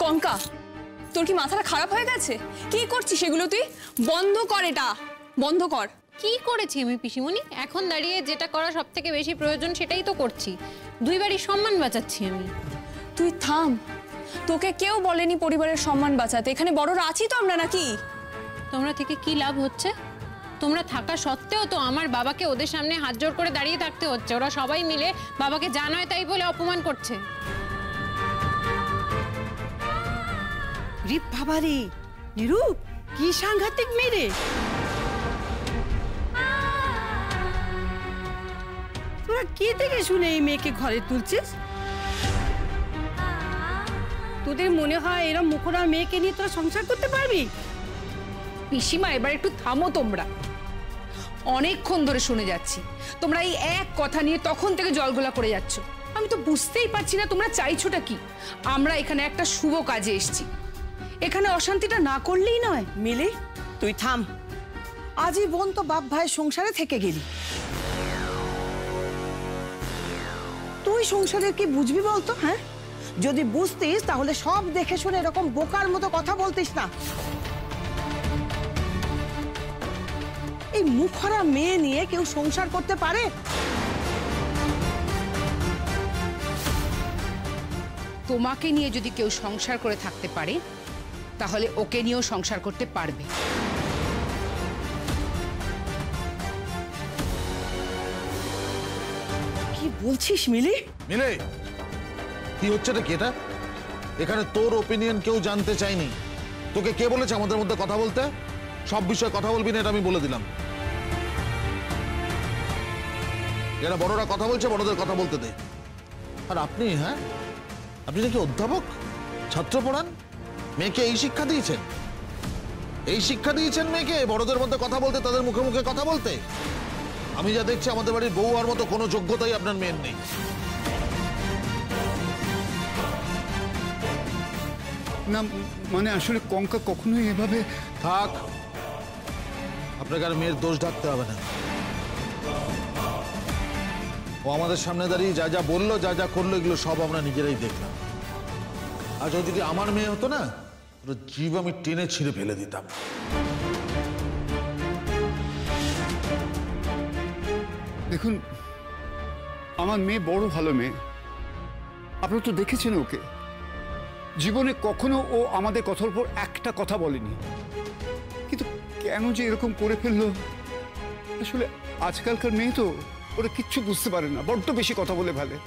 কঙ্কা, তোর কি মাথাটা খারাপ হয়ে গেছে? কি করছিস সেগুলো? তুই বন্ধ কর, এটা বন্ধ কর। কি করেছি আমি পিসিমণি? এখন দাঁড়িয়ে যেটা করা সব থেকে বেশি প্রয়োজন সেটাই তো করছি। দুই বাড়ির সম্মান বাঁচাচ্ছি আমি। তুই থাম, তোকে কেউ বলেনি পরিবারের সম্মান বাঁচাতে। এখানে বড়রা আছি তো আমরা, নাকি? তোমরা থেকে কি লাভ হচ্ছে? তোমরা থাকা সত্ত্বেও তো আমার বাবাকে ওদের সামনে হাত জোড় করে দাঁড়িয়ে থাকতে হচ্ছে। ওরা সবাই মিলে বাবাকে যা নয় তাই বলে অপমান করছে। রে বাবা রে, নিরূপ কি সাংঘাতিক মেরে! তোরা কে থেকে শুনে এই মেয়েকে ঘরে তুলছিস? তোদের মনে হয় এরম মুখরা মেয়েকে নিয়ে তোরা সংসার করতে পারবি? পিসিমা, এবার একটু থামো তোমরা। অনেকক্ষণ ধরে শুনে যাচ্ছি তোমরা এই এক কথা নিয়ে তখন থেকে জলগোলা করে যাচ্ছ। আমি তো বুঝতেই পারছি না তোমরা চাইছোটা কি। আমরা এখানে একটা শুভ কাজে এসেছি, এখানে অশান্তিটা না করলেই নয়। মিলি, তুই থাম। আজীবন তো বাপ ভাই সংসারে থেকে গেলি, তুই সংসারের কি বুঝবি বলতো? হ্যাঁ, যদি বুঝতিস তাহলে সব দেখে শুনে এরকম বোকার মতো কথা বলতিস না। এই মুখরা মেয়ে নিয়ে কেউ সংসার করতে পারে? তোমাকে নিয়ে যদি কেউ সংসার করে থাকতে পারে তাহলে ওকে নিয়েও সংসার করতে পারবে। কি বলছিস মিলি? মিলে, কি হচ্ছে কি এটা? এখানে তোর ওপিনিয়ন কেউ জানতে চায়নি। তোকে কে বলেছে আমাদের মধ্যে কথা বলতে? সব বিষয়ে কথা বলবি না, এটা আমি বলে দিলাম। যারা বড়রা কথা বলছে বড়দের কথা বলতে দে। আর আপনি, হ্যাঁ, আপনি নাকি অধ্যাপক, ছাত্র পড়ান, মেয়েকে এই শিক্ষা দিয়েছেন? এই শিক্ষা দিয়েছেন মেয়েকে বড়দের মধ্যে কথা বলতে, তাদের মুখে মুখে কথা বলতে? আমি যা দেখছি আমাদের বাড়ির বউ হওয়ার মতো কোনো যোগ্যতাই আপনার মেয়ের নেই। না মানে আসলে কঙ্কা কখনোই এভাবে। থাক, আপনাকে আর মেয়ের দোষ ঢাকতে হবে না। ও আমাদের সামনে দাঁড়িয়ে যা যা বললো, যা যা করলো, এগুলো সব আমরা নিজেরাই দেখলাম। আজ ও যদি আমার মেয়ে হতো না, ওর জীব আমি টেনে ছিঁড়ে ফেলে দিতাম। দেখুন, আমার মেয়ে বড় ভালো মেয়ে, আপনারা তো দেখেছেন ওকে। জীবনে কখনো ও আমাদের কথার উপর একটা কথা বলেনি, কিন্তু কেন যে এরকম করে ফেললো, আসলে আজকালকার মেয়ে তো ওরা কিচ্ছু বুঝতে পারে না, বড্ড বেশি কথা বলে ফেলে।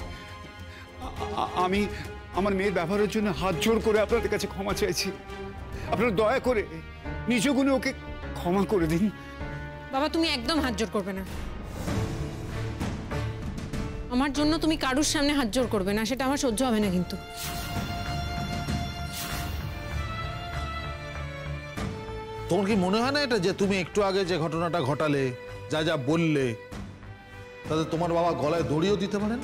আমি আমার মেয়ের ব্যবহারের জন্য হাত জোড় করে আপনাদের কাছে ক্ষমা চাইছি। আপনারা দয়া করে নিজ গুণে ওকে ক্ষমা করে দিন। বাবা, তুমি একদম হাত জোড় করবে না। আমার জন্য তুমি কারুর সামনে হাত জোড় করবে না, সেটা আমার সহ্য হবে না। কিন্তু তোমার কি মনে হয় না এটা, যে তুমি একটু আগে যে ঘটনাটা ঘটালে, যা যা বললে, তাতে তোমার বাবা গলায় দড়িও দিতে পারেন?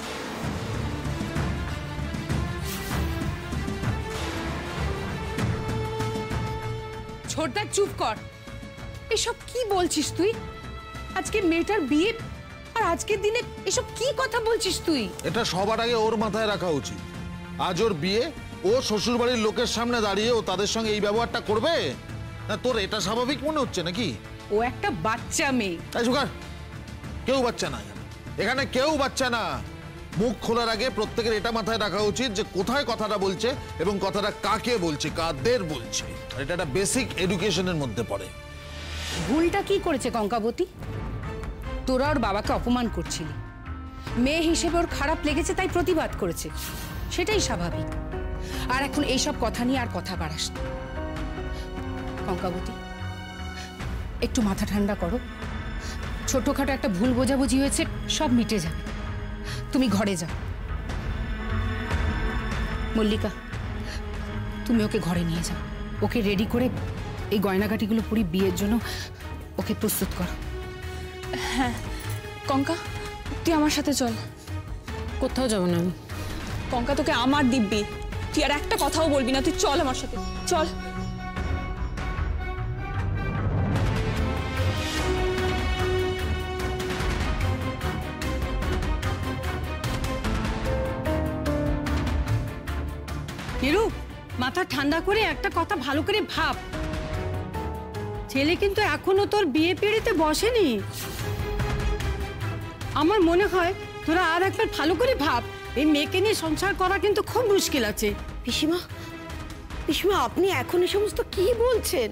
ছোটদা, চুপ কর। এসব কি বলছিস তুই? আজকে মেয়েটার বিয়ে, আর আজকের দিনে এসব কি কথা বলছিস তুই? এটা সবার আগে ওর মাথায় রাখা উচিত। আজ ওর বিয়ে, ও শ্বশুর বাড়ির লোকের সামনে দাঁড়িয়ে ও তাদের সঙ্গে এই ব্যবহারটা করবে না? তোর এটা স্বাভাবিক মনে হচ্ছে নাকি? ও একটা বাচ্চা মেয়ে। কেউ বাচ্চা না এখানে, কেউ বাচ্চা না। মুখ খোলার আগে প্রত্যেকের এটা মাথায় রাখা উচিত যে কোথায় কথাটা বলছে এবং কথাটা কাকে বলছে, কাদের বলছে। আর এটা একটা বেসিক এডুকেশনের মধ্যে পড়ে। ভুলটা কি করেছে কঙ্কাবতী? তোরা ওর বাবাকে অপমান করছিলি, মেয়ে হিসেবে ওর খারাপ লেগেছে তাই প্রতিবাদ করেছে, সেটাই স্বাভাবিক। আর এখন এইসব কথা নিয়ে আর কথা বাড়াস না। কঙ্কাবতী, একটু মাথা ঠান্ডা করো। ছোটখাটো একটা ভুল বোঝাবুঝি হয়েছে, সব মিটে যাবে। তুমি ঘরে যাও। মল্লিকা, তুমি ওকে ঘরে নিয়ে যাও, ওকে রেডি করে এই গয়নাগাটিগুলো পুরি বিয়ের জন্য ওকে প্রস্তুত করো। হ্যাঁ কঙ্কা, তুই আমার সাথে চল। কোথাও যাবো না আমি। কঙ্কা, তোকে আমার দিব্যি, তুই আর একটা কথাও বলবি না। তুই চল আমার সাথে, চল। নিরূপ, মাথা ঠান্ডা করে একটা কথা ভালো করে ভাব। ছেলে কিন্তু এখনো তোর বিয়ে পিড়িতে বসেনি। আমার মনে হয় তোরা আর একবার ভালো করে ভাব। এই মেয়েকে নিয়ে সংসার করা কিন্তু খুব মুশকিল আছে। পিসিমা, পিসিমা আপনি এখন এই সমস্ত কি বলছেন?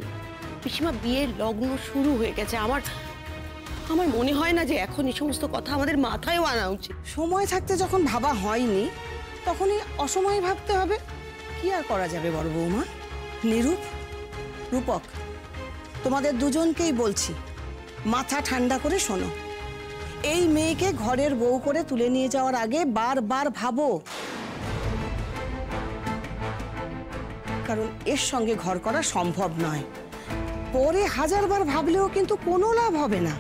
পিসিমা বিয়ের লগ্ন শুরু হয়ে গেছে। আমার মনে হয় না যে এখন এই সমস্ত কথা আমাদের মাথায়ও আনা উচিত। সময় থাকতে যখন ভাবা হয়নি তখনই অসময়ে ভাবতে হবে। কি আর করা যাবে বড় বৌমা? নিরূপ, রূপক, তোমাদের দুজনকেই বলছি, মাথা ঠান্ডা করে শোনো। এই মেয়েকে ঘরের বউ করে তুলে নিয়ে যাওয়ার আগে বারবার ভাবো, কারণ এর সঙ্গে ঘর করা সম্ভব নয়। পরে হাজারবার ভাবলেও কিন্তু কোনো লাভ হবে না।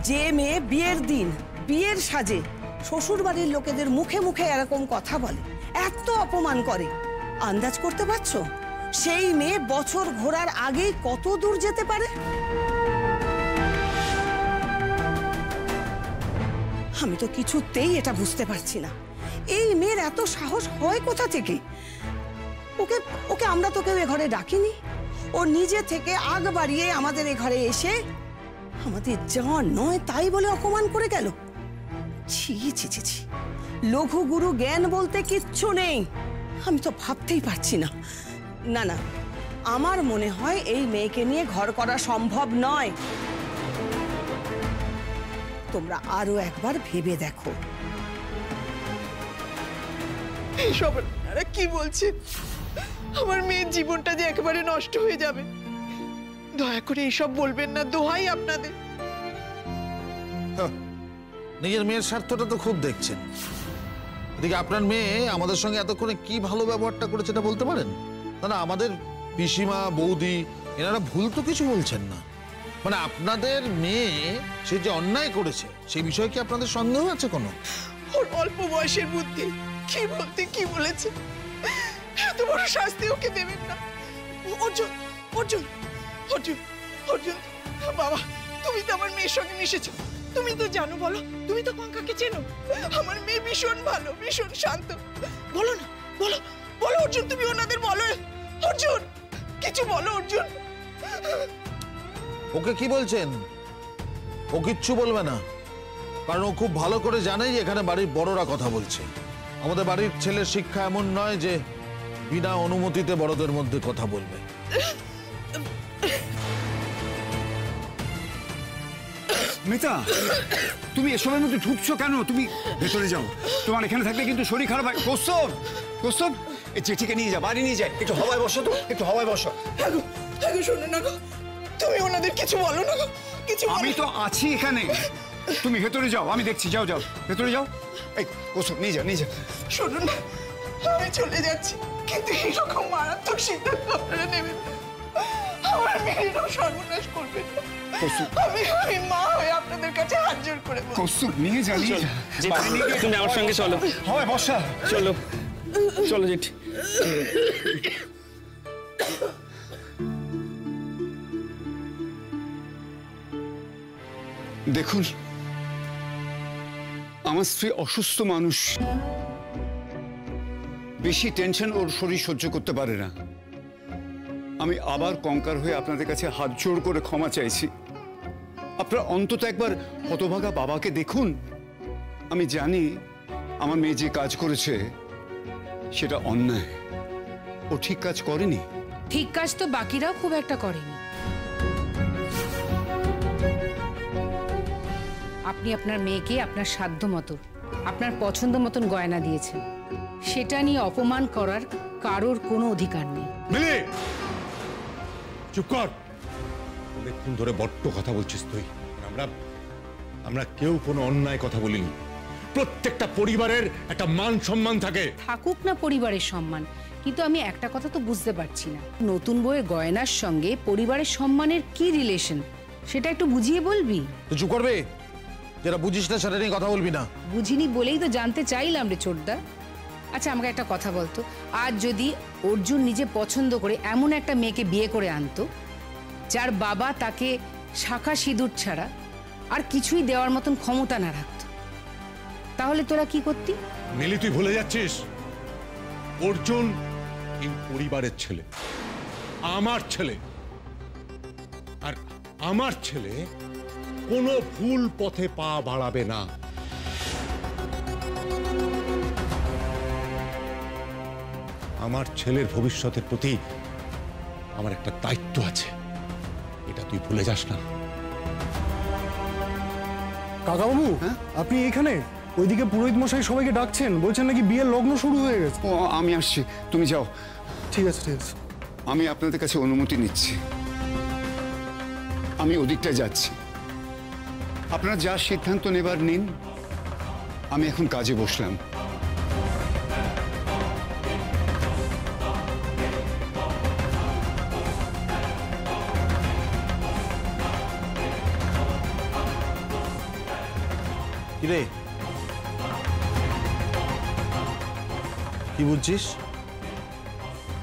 যে মেয়ে বিয়ের দিন বিয়ের সাজে শ্বশুর বাড়ির লোকেদের মুখে মুখে এরকম কথা বলে, এত অপমান করে, আন্দাজ করতে পারছো সেই মেয়ে বছর ঘোরার আগেই কত দূর যেতে পারে? আমি তো কিছুতেই এটা বুঝতে পারছি না, এই মেয়ের এত সাহস হয় কোথা থেকে? ওকে ওকে আমরা তো কেউ এ ঘরে ডাকিনি। ও নিজে থেকে আগ বাড়িয়ে আমাদের এ ঘরে এসে আমাদের যা নয় তাই বলে অপমান করে গেল। ছি ছি ছি ছি, লঘু গুরু জ্ঞান বলতে কিচ্ছু নেই। আমি তো ভাবতেই পারছি না। না না, আমার মনে হয় এই মেয়েকে নিয়ে ঘর করা সম্ভব নয়। তোমরা আরো একবার ভেবে দেখো। এইসব আপনারা কি বলছেন? আমার মেয়ের জীবনটা যে একেবারে নষ্ট হয়ে যাবে। দয়া করে এইসব বলবেন না, দোহাই আপনাদের। নিজের মেয়ের স্বার্থটা তো খুব দেখছেন। এদিকে আপনার মেয়ে আমাদের সঙ্গে এতক্ষণে কি ভালো ব্যবহারটা করেছে এটা বলতে পারেন? না, আমাদের পিসিমা বৌদি এনারা ভুল তো কিছু বলছেন না। মানে আপনাদের মেয়ে সে যে অন্যায় করেছে সেই বিষয়ে কি আপনাদের সন্দেহ আছে কোনো? ওর অল্প বয়সের বুদ্ধি, কি বলতে কি বলেছে। এত বড় শাস্তি ওকে দেবেন না। অর্জুন, অর্জুন, অর্জুন, অর্জুন, বাবা তুমি তো আমার মেয়ের সঙ্গে মিশেছো, তুমি তো জানো। বলো, তুমি তো কঙ্কাকে চেনো। আমার মেয়ে ভীষণ ভালো, ভীষণ শান্ত। বলো না, বলো বলো অর্জুন, তুমি ওনাদের বলো। অর্জুন কিছু বলো অর্জুন। ওকে কি বলছেন? ও কিচ্ছু বলবে না, কারণ ও খুব ভালো করে জানে যে এখানে বাড়ির বড়রা কথা বলছে। আমাদের বাড়ির ছেলের শিক্ষা এমন নয় যে বিনা অনুমতিতে বড়দের মধ্যে কথা বলবে। মিতা, তুমি এসবের মধ্যে ঢুকছো কেন? তুমি ভেতরে যাও, তোমার এখানে থাকলে কিন্তু শরীর খারাপ হয়। কৌস্তব, কৌস্তব, এই চিঠিকে নিয়ে যা, বাড়ি নিয়ে যায়। একটু হাওয়ায় বসো তো, একটু হাওয়ায় বসো। শোনো না গো, তুমি ওনাদের কিছু বলো না গো, কিছু। আমি তো আছি এখানে, তুমি ভেতরে যাও, আমি দেখছি। যাও যাও, ভেতরে যাও। এই কৌস্তব, নিয়ে যা, নিয়ে যা। শুনুন না, আমি চলে যাচ্ছি, কিন্তু এইরকম মারাত্মক সিদ্ধান্ত আপনারা নেবেন না। আমার মেয়েরও সর্বনাশ করবেন না। আমি মা হয়ে আপনাদের কাছে হাত জোড় করে বলছি। কৌস্তব, নিয়ে যা, নিয়ে যা। তুমি আমার সঙ্গে চলো। হয় বসা, চলো চলো জেঠি। দেখুন, আমার স্ত্রী অসুস্থ মানুষ, বেশি টেনশন ওর শরীর সহ্য করতে পারে না। আমি আবার কঙ্কার হয়ে আপনাদের কাছে হাত জোড় করে ক্ষমা চাইছি। আপনারা অন্তত একবার হতভাগা বাবাকে দেখুন। আমি জানি আমার মেয়ে যে কাজ করেছে সেটা অন্যায়, ও ঠিক কাজ করেনি। ঠিক কাজ তো বাকিরাও খুব একটা করেনি। আপনি আপনার মেয়েকে আপনার সাধ্য মতো, আপনার পছন্দ মতন গয়না দিয়েছেন, সেটা নিয়ে অপমান করার কারোর কোনো অধিকার নেই। মিলি, চুপ কর। অনেকক্ষণ ধরে বড্ড কথা বলছিস তুই। আমরা কেউ কোনো অন্যায় কথা বলিনি। প্রত্যেকটা পরিবারের একটা মান সম্মান থাকে। থাকুক না পরিবারের সম্মান, কিন্তু আমি একটা কথা তো বুঝতে পারছি না, নতুন বউয়ের গয়নার সঙ্গে পরিবারের সম্মানের কি রিলেশন, সেটা একটু বুঝিয়ে বলবি? তো চুপ করবে, যেটা বুঝিস না সেটা নিয়ে কথা বলবি না। বুঝিনি বলেই তো জানতে চাইলাম রে ছোটদা। আচ্ছা আমাকে একটা কথা বলতো, আজ যদি অর্জুন নিজে পছন্দ করে এমন একটা মেয়েকে বিয়ে করে আনতো যার বাবা তাকে শাখা সিঁদুর ছাড়া আর কিছুই দেওয়ার মতন ক্ষমতা না রাখতো, তাহলে তোরা কি করতি? মিলি, তুই ভুলে যাচ্ছিস অর্জুন এই পরিবারের ছেলে, আমার ছেলে। আর আমার ছেলে কোনো ভুল পথে পা বাড়াবে না। আমার ছেলের ভবিষ্যতের প্রতি আমার একটা দায়িত্ব আছে, এটা তুই ভুলে যাস না। কাকাবাবু, আপনি এখানে? ওইদিকে পুরোহিত মশাই সবাইকে ডাকছেন, বলছেন নাকি বিয়ের লগ্ন শুরু হয়ে গেছে। ও, আমি আসছি, তুমি যাও। ঠিক আছে, ঠিক আছে। আমি আপনাদের কাছে অনুমতি নিচ্ছি, আমি ওদিকটায় যাচ্ছি। আপনারা যা সিদ্ধান্ত নেবার নিন, আমি এখন কাজে বসলাম। কিরে, কি বুঝছিস?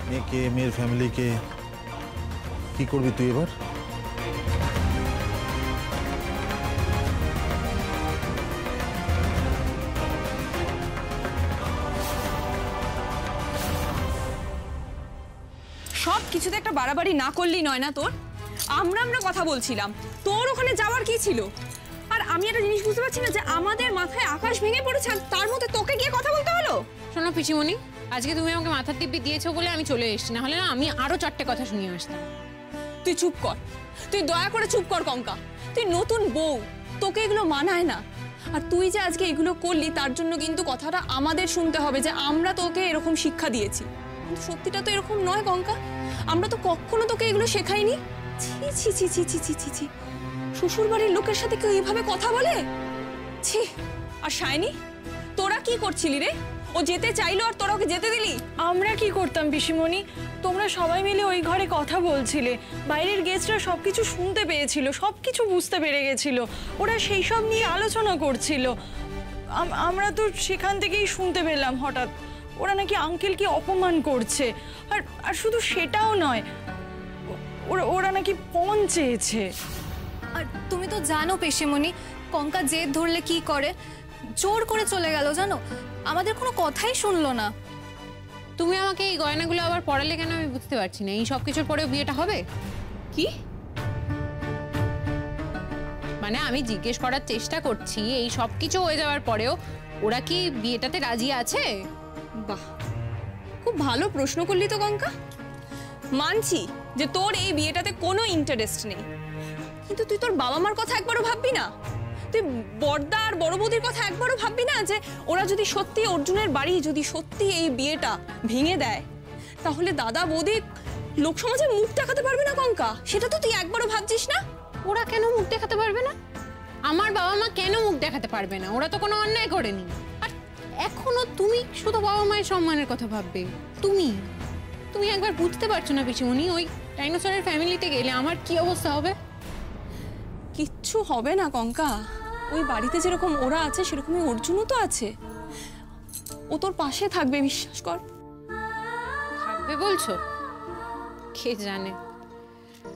মেয়েকে, মেয়ের ফ্যামিলিকে কি করবি তুই এবার? সব কিছুতে একটা বাড়াবাড়ি না করলেই নয় না তোর। আমরা কথা বলছিলাম, তোর ওখানে যাওয়ার কি ছিল? আর আমি একটা জিনিস বুঝতে পারছি না যে আমাদের মাথায় আকাশ ভেঙে পড়েছে, তার মধ্যে তোকে গিয়ে কথা বলতে হলো। শোনো পিসিমণি, আজকে তুমি আমাকে মাথার দিব্যি দিয়েছো বলে আমি চলে এসেছি, না হলে না আমি আরো 4টে কথা শুনিয়ে আসতাম। তুই চুপ কর, তুই দয়া করে চুপ কর কঙ্কা। তুই নতুন বউ, তোকে এগুলো মানায় না। আর তুই যে আজকে এগুলো করলি তার জন্য কিন্তু কথাটা আমাদের শুনতে হবে যে আমরা তোকে এরকম শিক্ষা দিয়েছি। কিন্তু সত্যিটা তো এরকম নয় কঙ্কা, আমরা তো কখনো তোকে এগুলো শেখাইনি। ছি ছি ছি ছি ছি ছি ছি ছি, শ্বশুর বাড়ির লোকের সাথে কেউ এইভাবে কথা বলে? ছি। আর শাইনি, তোরা কি করছিলি রে? ও যেতে চাইলো আর তোরা ওকে যেতে দিলি? আমরা কি করতাম পিসিমণি, তোমরা সবাই মিলে ওই ঘরে কথা বলছিলে, বাইরের গেস্টরা সবকিছু শুনতে পেয়েছিল, সবকিছু বুঝতে পেরে গেছিল, ওরা সেই সব নিয়ে আলোচনা করছিল। আমরা তো সেখান থেকেই শুনতে পেলাম হঠাৎ ওরা নাকি আঙ্কেলকে অপমান করছে। আর শুধু সেটাও নয়, ওরা নাকি পণ চেয়েছে। আর তুমি তো জানো পেশিমণি, কঙ্কা জেদ ধরলে কি করে, জোর করে চলে গেল জানো, আমাদের কোনো কথাই শুনলো না। তুমি আমাকে এই গয়নাগুলো আবার পড়ালে কেন আমি বুঝতে পারছি না। এই সব কিছুর পরেও বিয়েটা হবে কি? মানে আমি জিজ্ঞেস করার চেষ্টা করছি, এই সব কিছু হয়ে যাওয়ার পরেও ওরা কি বিয়েটাতে রাজি আছে? বাহ, খুব ভালো প্রশ্ন করলি তো কঙ্কা। মানছি যে তোর এই বিয়েটাতে কোনো ইন্টারেস্ট নেই, কিন্তু তুই তোর বাবা মার কথা একবারও ভাববি না? তুই বড়দা আর বড় বৌদির কথা একবারও ভাববি না যে ওরা যদি সত্যি অর্জুনের বাড়ি যদি সত্যি এই বিয়েটা ভেঙে দেয়, তাহলে দাদা বৌদি লোক সমাজে মুখ দেখাতে পারবে না কঙ্কা? সেটা তো তুই একবারও ভাবছিস না? ওরা কেন মুখ দেখাতে পারবে না? আমার বাবা মা কেন মুখ দেখাতে পারবে না? ওরা তো কোনো অন্যায় করেনি। আর এখনো তুমি শুধু বাবা মায়ের সম্মানের কথা ভাববে? তুমি একবার বুঝতে পারছো না পিসিমণি, ওই ডাইনোসরের ফ্যামিলিতে গেলে আমার কি অবস্থা হবে? কিচ্ছু হবে না কঙ্কা, ওই বাড়িতে যেরকম ওরা আছে সেরকমই অর্জুনও তো আছে। ও তোর পাশে থাকবে, বিশ্বাস কর। থাকবে বলছো? কে জানে,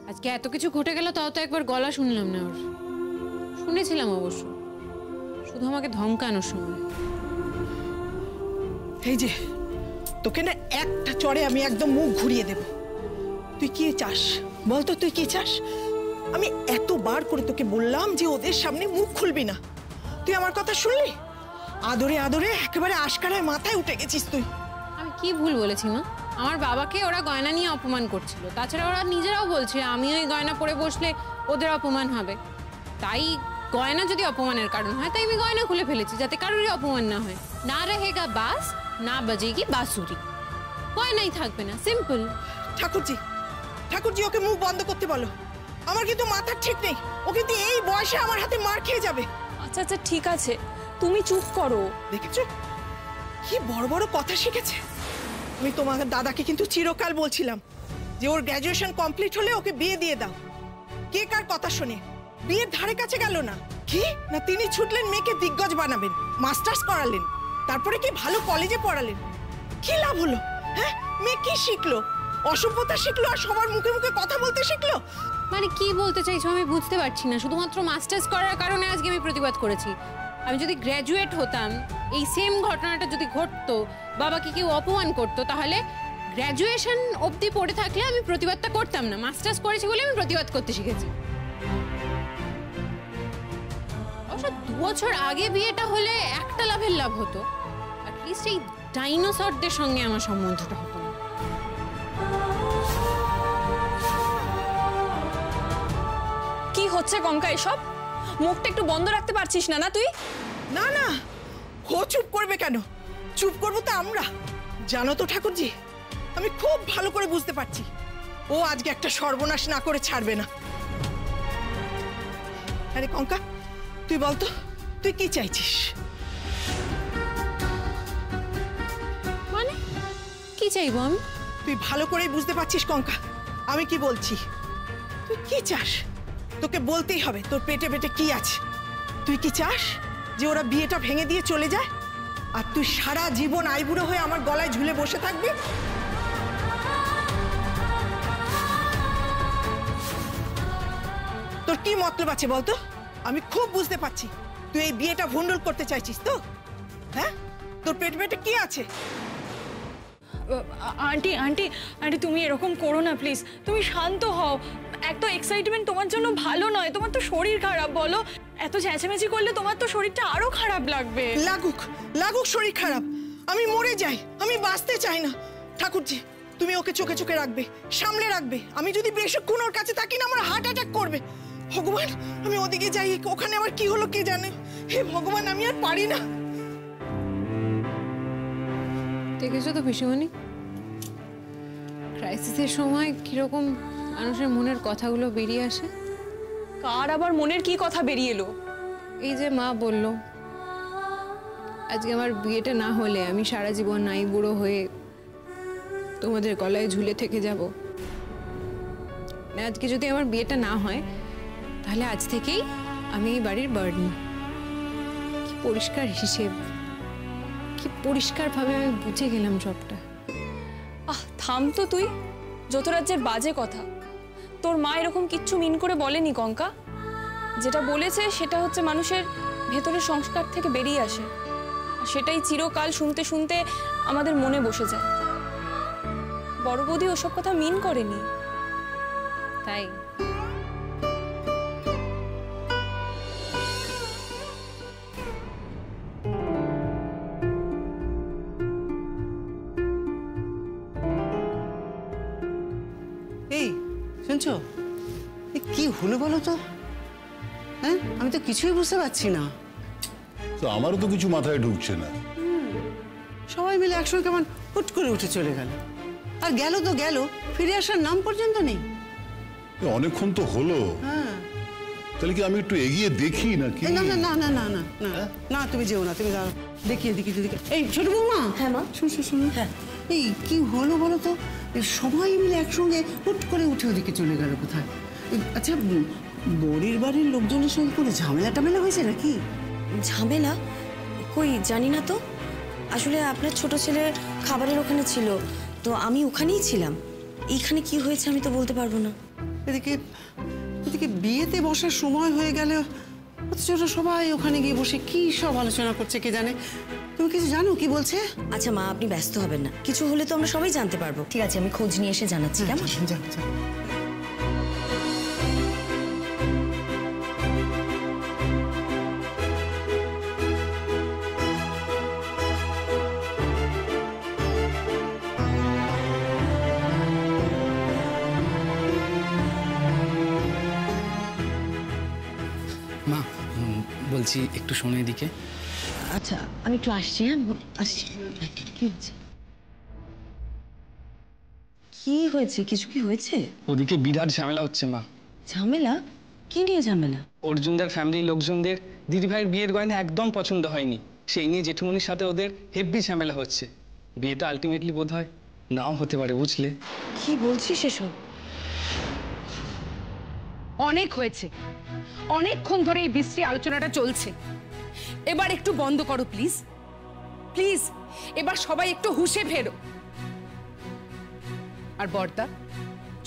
আজকে এত কিছু ঘটে গেল তাও তো একবার গলা শুনলাম না ওর। শুনেছিলাম অবশ্য, শুধু আমাকে ধমকানোর সময়। এই যে তোকে না একটা চড়ে আমি একদম মুখ ঘুরিয়ে দেব। তুই কি চাস বলতো, তুই কি চাস? আমি এতবার করে তোকে বললাম যে ওদের সামনে মুখ খুলবি না, তুই আমার কথা শুনলি? আদরে আদরে একেবারে আশকারায় মাথায় উঠে গেছিস তুই। আমি কি ভুল বলেছি মা? আমার বাবাকে ওরা গয়না নিয়ে অপমান করছিল, তাছাড়া ওরা নিজেরাও বলছে আমি ওই গয়না পরে বসলে ওদের অপমান হবে। তাই গয়না যদি অপমানের কারণ হয় তাই আমি গয়না খুলে ফেলেছি, যাতে কারোরই অপমান না হয়। না রহেগা বাস, না বাজেগি বাঁশুরি, গয়নাই থাকবে না, সিম্পল। ঠাকুরজি, ঠাকুরজি ওকে মুখ বন্ধ করতে বলো। আমার কিন্তু মাথার ঠিক নেই, ও কিন্তু এই বয়সে আমার হাতে মার খেয়ে যাবে। আচ্ছা আচ্ছা ঠিক আছে, তুমি চুপ করো। দেখেছো কি বড় বড় কথা শিখেছে। আমি তোমার দাদাকে কিন্তু চিরকাল বলছিলাম যে ওর গ্র্যাজুয়েশন কমপ্লিট হলে ওকে বিয়ে দিয়ে দাও। কে কার কথা শুনে বিয়ের ধারে কাছে গেল না। কি না তিনি ছুটলেন মেয়েকে দিগ্গজ বানাবেন, মাস্টার্স করালেন, তারপরে কি ভালো কলেজে পড়ালেন। কি লাভ হলো? হ্যাঁ, মেয়ে কি শিখলো? অসভ্যতা শিখলো আর সবার মুখে মুখে কথা বলতে শিখলো। মানে কি বলতে চাইছো আমি বুঝতে পারছি না। শুধুমাত্র মাস্টার্স করার কারণে আজকে আমি প্রতিবাদ করেছি, আমি যদি গ্র্যাজুয়েট হতাম, এই সেম ঘটনাটা যদি ঘটতো, বাবাকে কেউ অপমান করতো, তাহলে গ্র্যাজুয়েশন অবধি পড়ে থাকলে আমি প্রতিবাদটা করতাম না। মাস্টার্স করেছি বলে আমি প্রতিবাদ করতে শিখেছি। অবশ্য 2 বছর আগে বিয়েটা হলে একটা লাভের লাভ হতো, অ্যাটলিস্ট এই ডাইনোসরদের সঙ্গে আমার সম্বন্ধটা হতো না। কি হচ্ছে কঙ্কা এসব? মুখটা একটু বন্ধ রাখতে পারছিস না? না তুই না না, ও চুপ করবে কেন? চুপ করবো তো আমরা। জানো তো ঠাকুরজি, আমি খুব ভালো করে বুঝতে পারছি ও আজকে একটা সর্বনাশ না করে ছাড়বে না। আরে কঙ্কা, তুই বলতো তুই কি চাইছিস? মানে কি চাইবো আমি? তুই ভালো করেই বুঝতে পারছিস কঙ্কা আমি কি বলছি। তুই কি চাস? তোকে বলতেই হবে তোর পেটে পেটে কি আছে। তুই কি চাস যে ওরা বিয়েটা ভেঙে দিয়ে চলে যায় আর তুই সারা জীবন আইবুড়ো হয়ে আমার গলায় ঝুলে বসে থাকবি? তোর কি মতলব আছে বলতো? আমি খুব বুঝতে পারছি তুই এই বিয়েটা ভণ্ডুল করতে চাইছিস তো। হ্যাঁ, তোর পেটে পেটে কি আছে? আন্টি আন্টি আন্টি তুমি এরকম করো না প্লিজ, তুমি শান্ত হও। এত এক্সাইটমেন্ট তোমার জন্য ভালো নয়, তোমার তো শরীর খারাপ। বলো, এত চেঁচামেচি করলে তোমার তো শরীরটা আরো খারাপ লাগবে। লাগুক লাগুক শরীর খারাপ, আমি মরে যাই, আমি বাঁচতে চাই না। ঠাকুরজি, তুমি ওকে চোখে চোখে রাখবে, সামলে রাখবে। আমি যদি বেশিক্ষণ ওর কাছে থাকি না, আমার হার্ট অ্যাটাক করবে। ভগবান, আমি ওদিকে যাই, ওখানে আবার কি হলো কে জানে। হে ভগবান, আমি আর পারি না। দেখেছো তো পিসিমণি, ক্রাইসিসের সময় কিরকম মানুষের মনের কথাগুলো বেরিয়ে আসে। কার আবার মনের কি কথা বেরিয়ে এলো? এই যে মা বলল, আজকে আমার বিয়েটা না হলে আমি সারা জীবন নাই বুড়ো হয়ে তোমাদের গলায় ঝুলে থেকে যাব। আজকে যদি আমার বিয়েটা না হয়, তাহলে আজ থেকেই আমি এই বাড়ির বার্ডেন। কি পরিষ্কার হিসেব, কি পরিষ্কারভাবে আমি বুঝে গেলাম সবটা। থাম তো তুই, যত রাজ্যের বাজে কথা। তোর মা এরকম কিচ্ছু মিন করে বলেনি কঙ্কা। যেটা বলেছে সেটা হচ্ছে মানুষের ভেতরের সংস্কার থেকে বেরিয়ে আসে, আর সেটাই চিরকাল শুনতে শুনতে আমাদের মনে বসে যায়। বড় বৌদি ওসব কথা মিন করেনি। তাই এই শুনছো, কি হলো বলো তো? হ্যাঁ, আমি তো কিছুই বুঝতে পারছি না। তো আমারও তো কিছু মাথায় ঢুকছে না। সবাই মিলে একসঙ্গে কেমন হুট করে উঠে চলে গেল, আর গেল তো গেল, ফিরে আসার নাম পর্যন্ত নেই। অনেকক্ষণ তো হলো। হ্যাঁ, তাহলে কি আমি একটু এগিয়ে দেখি নাকি? না না না না না না না না, তুমি যেও না, তুমি দাঁড়াও, দেখিয়ে দেখি দেখি। এই ছোট বৌমা, হ্যাঁ মা, শুনুন, হ্যাঁ, এই কি হলো বলো তো? সবাই মিলে একসঙ্গে হুট করে উঠে ওদিকে চলে গেল কোথায়? আচ্ছা, বড়ির বাড়ির লোকজনের সঙ্গে কোনো ঝামেলা টামেলা হয়েছে নাকি? ঝামেলা কই জানি না তো। আসলে আপনার ছোট ছেলে খাবারের ওখানে ছিল, তো আমি ওখানেই ছিলাম। এইখানে কি হয়েছে আমি তো বলতে পারবো না। এদিকে এদিকে বিয়েতে বসার সময় হয়ে গেল, অথচ সবাই ওখানে গিয়ে বসে কি সব আলোচনা করছে কে জানে। তুমি কিছু জানো কি বলছে? আচ্ছা মা, আপনি ব্যস্ত হবেন না, কিছু হলে তো আমরা সবাই জানতে পারবো। ঠিক আছে, আমি খোঁজ নিয়ে এসে জানাচ্ছি। কেমন? যাও যাও। মা, বলছি একটু শোনো এদিকে। আচ্ছা, আমি একটু আসছি। হ্যাঁ, আসছি। কি হয়েছে? কি হয়েছে? কিছু কি হয়েছে? ওদিকে বিরাট ঝামেলা হচ্ছে মা। ঝামেলা? কি নিয়ে ঝামেলা? অর্জুনদার ফ্যামিলির লোকজনদের দিদিভাইয়ের বিয়ের গয়না একদম পছন্দ হয়নি, সেই নিয়ে জেঠুমনির সাথে ওদের হেভি ঝামেলা হচ্ছে। বিয়েটা আলটিমেটলি বোধ হয় নাও হতে পারে, বুঝলে? কি বলছিস এসব? অনেক হয়েছে, অনেকক্ষণ ধরে এই বিশ্রী আলোচনাটা চলছে। এবার একটু বন্ধ করো প্লিজ, প্লিজ। এবার সবাই একটু হুঁশে ফেরো। আর বড়দা,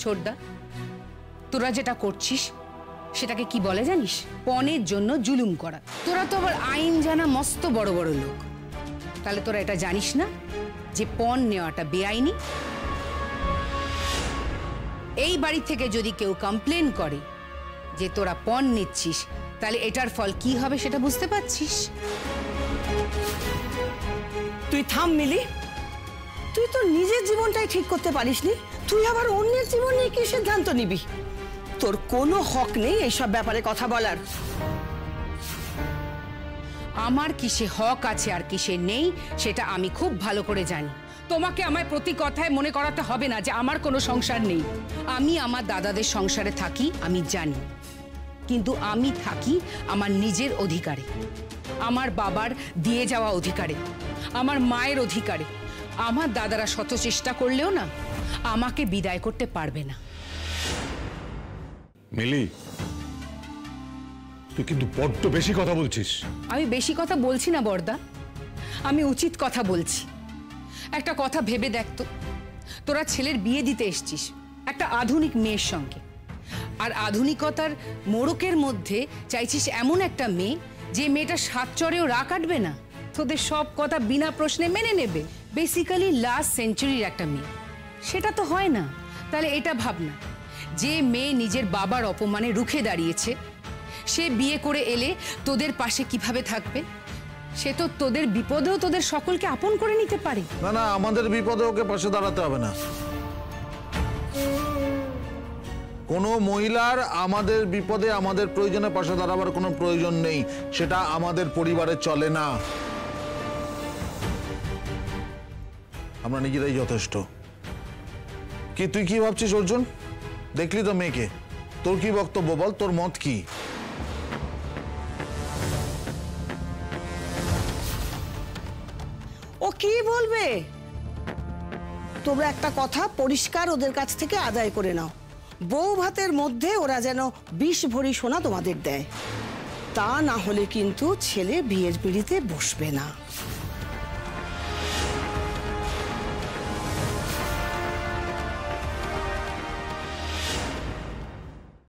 ছোটদা, তোরা যেটা করছিস সেটাকে কি বলে জানিস? পণের জন্য জুলুম করা। তোরা তো আবার আইন জানা মস্ত বড় বড় লোক, তাহলে তোরা এটা জানিস না যে পণ নেওয়াটা বেআইনি? এই বাড়ি থেকে যদি কেউ কমপ্লেন করে যে তোরা পণ নিচ্ছিস, তাহলে এটার ফল কি হবে সেটা বুঝতে পারছিস? তুই থাম মিলি, তুই তো নিজের জীবনটাই ঠিক করতে পারিসনি, তুই আবার অন্যের জীবন নিয়ে কি সিদ্ধান্ত নিবি? তোর কোনো হক নেই এইসব ব্যাপারে কথা বলার। আমার কিসে হক আছে আর কিসে নেই সেটা আমি খুব ভালো করে জানি। তোমাকে আমায় প্রতি কথায় মনে করাতে হবে না যে আমার কোনো সংসার নেই। আমি আমার দাদাদের সংসারে থাকি, আমি জানি, কিন্তু আমি থাকি আমার নিজের অধিকারে, আমার বাবার দিয়ে যাওয়া অধিকারে, আমার মায়ের অধিকারে। আমার দাদারা শত চেষ্টা করলেও না আমাকে বিদায় করতে পারবে না। মিলি, তুই কিন্তু বড্ড বেশি কথা বলছিস। আমি বেশি কথা বলছি না বর্দা, আমি উচিত কথা বলছি। একটা কথা ভেবে দেখ তো, তোরা ছেলের বিয়ে দিতে এসছিস একটা আধুনিক মেয়ের সঙ্গে, আর আধুনিকতার মোড়কের মধ্যে চাইছিস এমন একটা মেয়ে যে মেয়েটা সাত চরেও রা কাটবে না, তোদের সব কথা বিনা প্রশ্নে মেনে নেবে। বেসিক্যালি লাস্ট সেঞ্চুরির একটা মেয়ে, সেটা তো হয় না। তাহলে এটা ভাবনা, যে মেয়ে নিজের বাবার অপমানে রুখে দাঁড়িয়েছে, সে বিয়ে করে এলে তোদের পাশে কিভাবে থাকবে? সে তো তোদের বিপদেও তোদের সকলকে আপন করে নিতে পারে। না না, আমাদের বিপদে ওকে পাশে দাঁড়াতে হবে না। কোনো মহিলার আমাদের বিপদে আমাদের প্রয়োজনে পাশে দাঁড়াবার কোনো প্রয়োজন নেই, সেটা আমাদের পরিবারে চলে না। আমরা নিজেরাই যথেষ্ট। কি তুই কি ভাবছিস অর্জুন? দেখলি তো মেয়েকে, তোর কি বক্তব্য বল, তোর মত কি? ও কি বলবে? তোমরা একটা কথা পরিষ্কার ওদের কাছ থেকে আদায় করে নাও, বউ ভাতের মধ্যে ওরা যেন 20 ভরি সোনা তোমাদের দেয়, তা না হলে কিন্তু ছেলে বিয়ের পিঁড়িতে বসবে না।